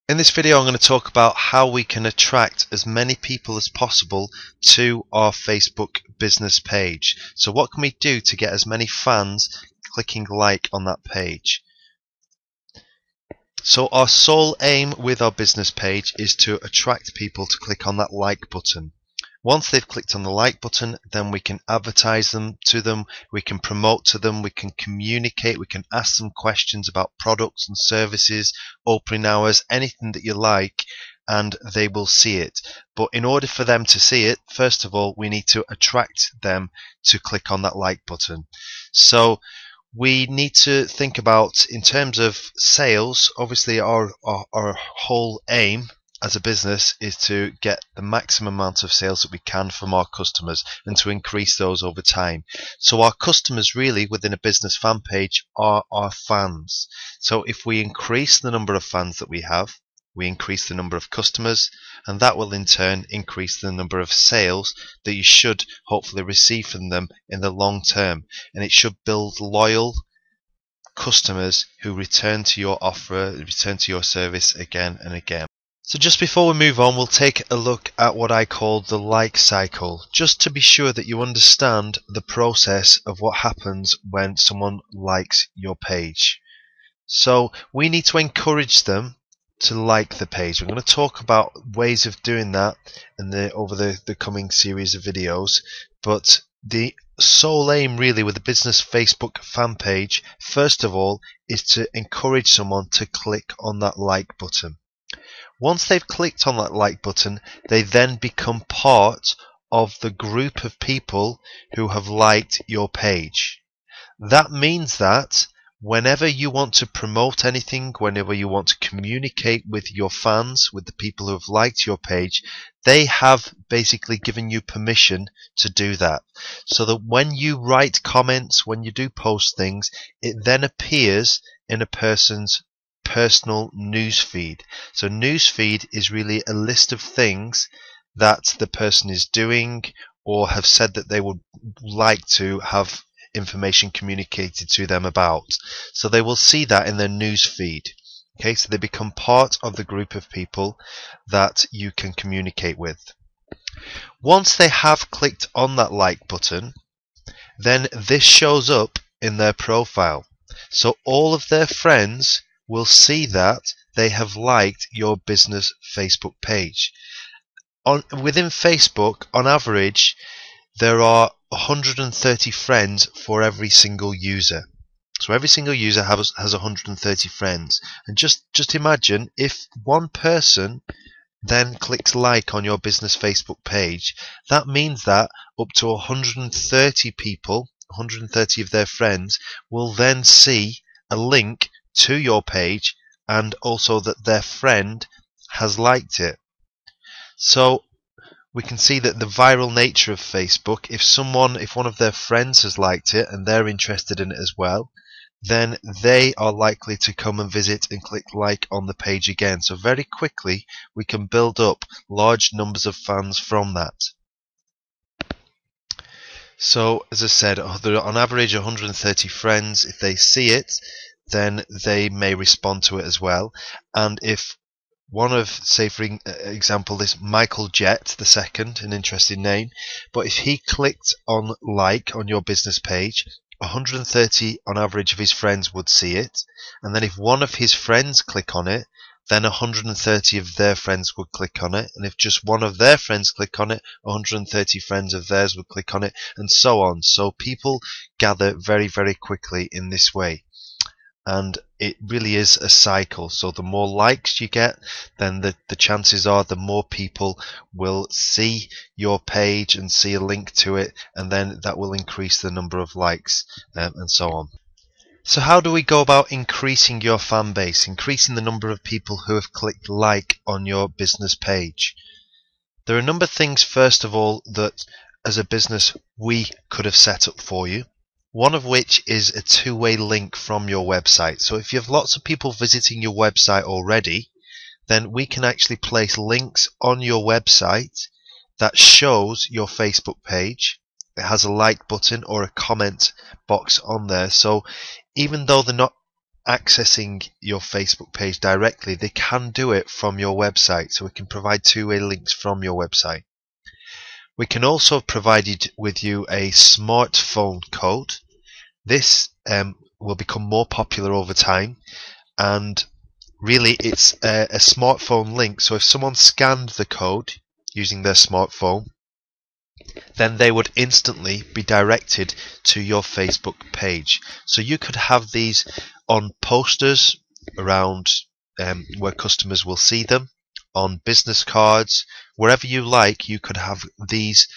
In this video, I'm going to talk about how we can attract as many people as possible to our Facebook business page. So what can we do to get as many fans clicking like on that page? So our sole aim with our business page is to attract people to click on that like button. Once they've clicked on the like button, then we can advertise to them, we can promote to them, we can communicate, we can ask them questions about products and services, opening hours, anything that you like, and they will see it. But in order for them to see it, first of all, we need to attract them to click on that like button. So we need to think about, in terms of sales, obviously our whole aim as a business is to get the maximum amount of sales that we can from our customers and to increase those over time. So our customers really within a business fan page are our fans. So if we increase the number of fans that we have, we increase the number of customers, and that will in turn increase the number of sales that you should hopefully receive from them in the long term, and it should build loyal customers who return to your offer, return to your service again and again. So just before we move on, we'll take a look at what I call the like cycle, just to be sure that you understand the process of what happens when someone likes your page. So we need to encourage them to like the page. We're going to talk about ways of doing that over the coming series of videos, but the sole aim really with the business Facebook fan page, first of all, is to encourage someone to click on that like button. Once they've clicked on that like button, they then become part of the group of people who have liked your page. That means that whenever you want to promote anything, whenever you want to communicate with your fans, with the people who have liked your page, they have basically given you permission to do that. So that when you write comments, when you do post things, it then appears in a person's personal newsfeed. So newsfeed is really a list of things that the person is doing or have said that they would like to have information communicated to them about. So they will see that in their newsfeed. Okay, so they become part of the group of people that you can communicate with. Once they have clicked on that like button, then this shows up in their profile. So all of their friends will see that they have liked your business Facebook page. Within Facebook, on average, there are 130 friends for every single user. So every single user has 130 friends. And just imagine if one person then clicks like on your business Facebook page, that means that up to 130 people, 130 of their friends, will then see a link to your page and also that their friend has liked it. So we can see that the viral nature of Facebook, if one of their friends has liked it and they're interested in it as well, then they are likely to come and visit and click like on the page again. So very quickly we can build up large numbers of fans from that. So as I said, there are on average 130 friends. If they see it, then they may respond to it as well. And if one of, say for example, this Michael Jett II, an interesting name, but if he clicked on like on your business page, 130 on average of his friends would see it, and then if one of his friends click on it, then 130 of their friends would click on it, and if just one of their friends click on it, 130 friends of theirs would click on it, and so on. So people gather very, very quickly in this way. And it really is a cycle. So the more likes you get, then the chances are the more people will see your page and see a link to it, and then that will increase the number of likes and so on. So how do we go about increasing your fan base, increasing the number of people who have clicked like on your business page? There are a number of things, first of all, that as a business we could have set up for you. One of which is a two-way link from your website. So if you have lots of people visiting your website already, then we can actually place links on your website that shows your Facebook page. It has a like button or a comment box on there. So even though they're not accessing your Facebook page directly, they can do it from your website. So we can provide two-way links from your website. We can also provide with you a smartphone code. This will become more popular over time, and really it's a smartphone link. So if someone scanned the code using their smartphone, then they would instantly be directed to your Facebook page. So you could have these on posters around where customers will see them, on business cards, wherever you like. You could have these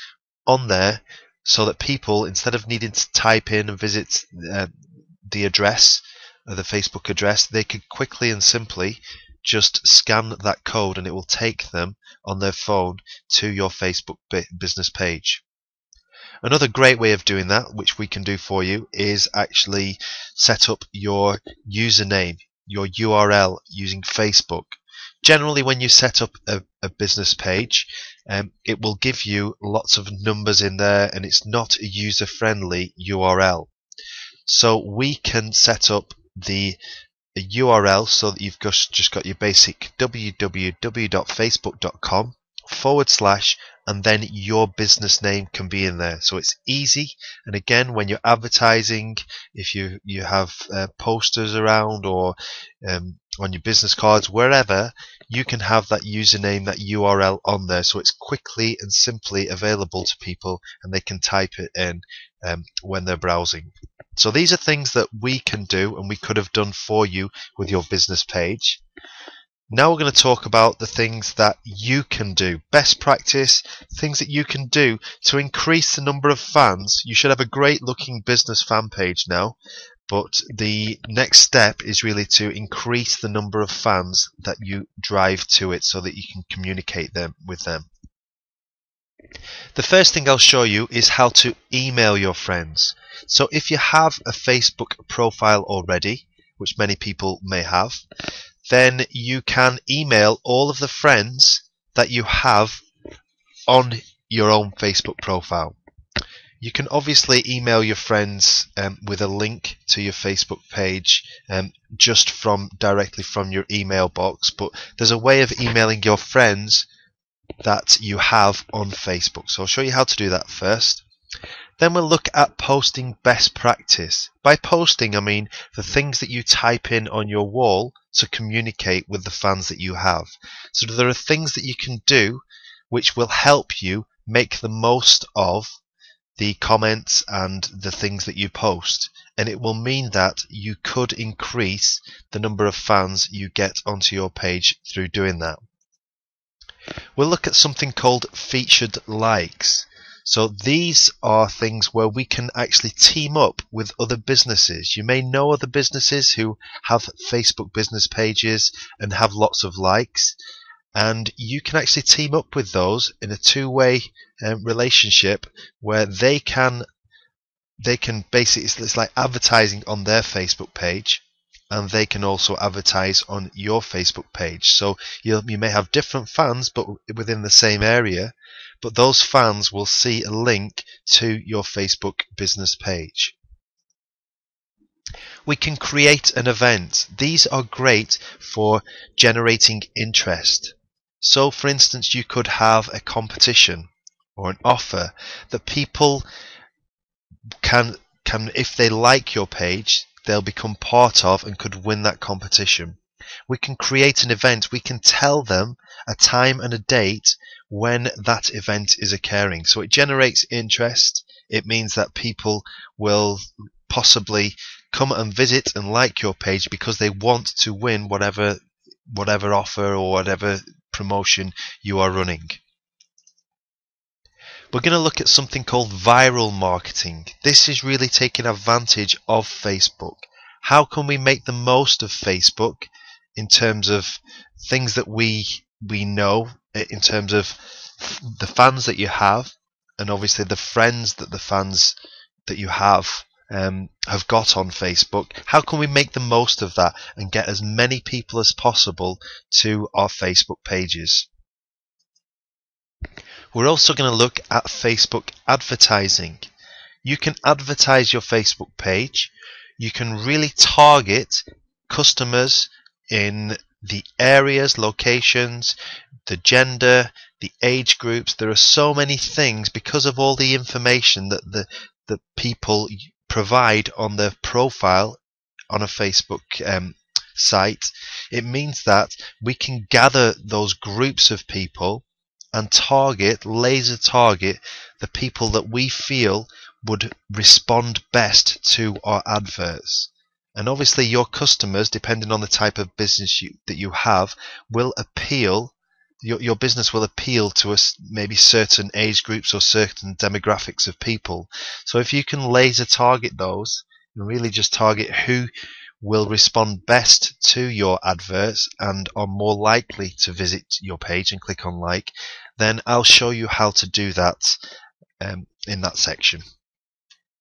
on there so that people, instead of needing to type in and visit the address, the Facebook address, they could quickly and simply just scan that code and it will take them on their phone to your Facebook business page. Another great way of doing that, which we can do for you, is actually set up your username, your URL using Facebook. Generally, when you set up a business page, it will give you lots of numbers in there, and it's not a user-friendly URL. So we can set up the URL so that you've just got your basic www.facebook.com/ and then your business name can be in there. So it's easy, and again, when you're advertising, if you have posters around or on your business cards, wherever, you can have that username, that URL on there, so it's quickly and simply available to people and they can type it in when they're browsing. So these are things that we can do and we could have done for you with your business page. Now we're going to talk about the things that you can do. Best practice, things that you can do to increase the number of fans. You should have a great looking business fan page now, but the next step is really to increase the number of fans that you drive to it so that you can communicate with them. The first thing I'll show you is how to email your friends. So if you have a Facebook profile already, which many people may have, then you can email all of the friends that you have on your own Facebook profile. You can obviously email your friends with a link to your Facebook page just directly from your email box, but there's a way of emailing your friends that you have on Facebook. So I'll show you how to do that first. Then we'll look at posting best practice. By posting, I mean the things that you type in on your wall to communicate with the fans that you have. So there are things that you can do which will help you make the most of the comments and the things that you post, and it will mean that you could increase the number of fans you get onto your page through doing that. We'll look at something called featured likes. So these are things where we can actually team up with other businesses. You may know other businesses who have Facebook business pages and have lots of likes, and you can actually team up with those in a two-way relationship where they can basically, it's like advertising on their Facebook page, and they can also advertise on your Facebook page. So you may have different fans but within the same area, but those fans will see a link to your Facebook business page. We can create an event. These are great for generating interest. So for instance, you could have a competition or an offer that people can if they like your page, they'll become part of and could win that competition. We can create an event. We can tell them a time and a date when that event is occurring. So it generates interest. It means that people will possibly come and visit and like your page because they want to win whatever offer or whatever promotion you are running. We're going to look at something called viral marketing. This is really taking advantage of Facebook. How can we make the most of Facebook in terms of things that we know, in terms of the fans that you have, and obviously the friends that the fans that you have got on Facebook? How can we make the most of that and get as many people as possible to our Facebook pages? We're also going to look at Facebook advertising. You can advertise your Facebook page. You can really target customers in the areas, locations, the gender, the age groups. There are so many things because of all the information that the people provide on their profile on a Facebook site. It means that we can gather those groups of people and laser target the people that we feel would respond best to our adverts. And obviously your customers, depending on the type of business that you have, will appeal. Your business will appeal to maybe certain age groups or certain demographics of people. So if you can laser target those and really just target who will respond best to your adverts and are more likely to visit your page and click on like, then I'll show you how to do that in that section.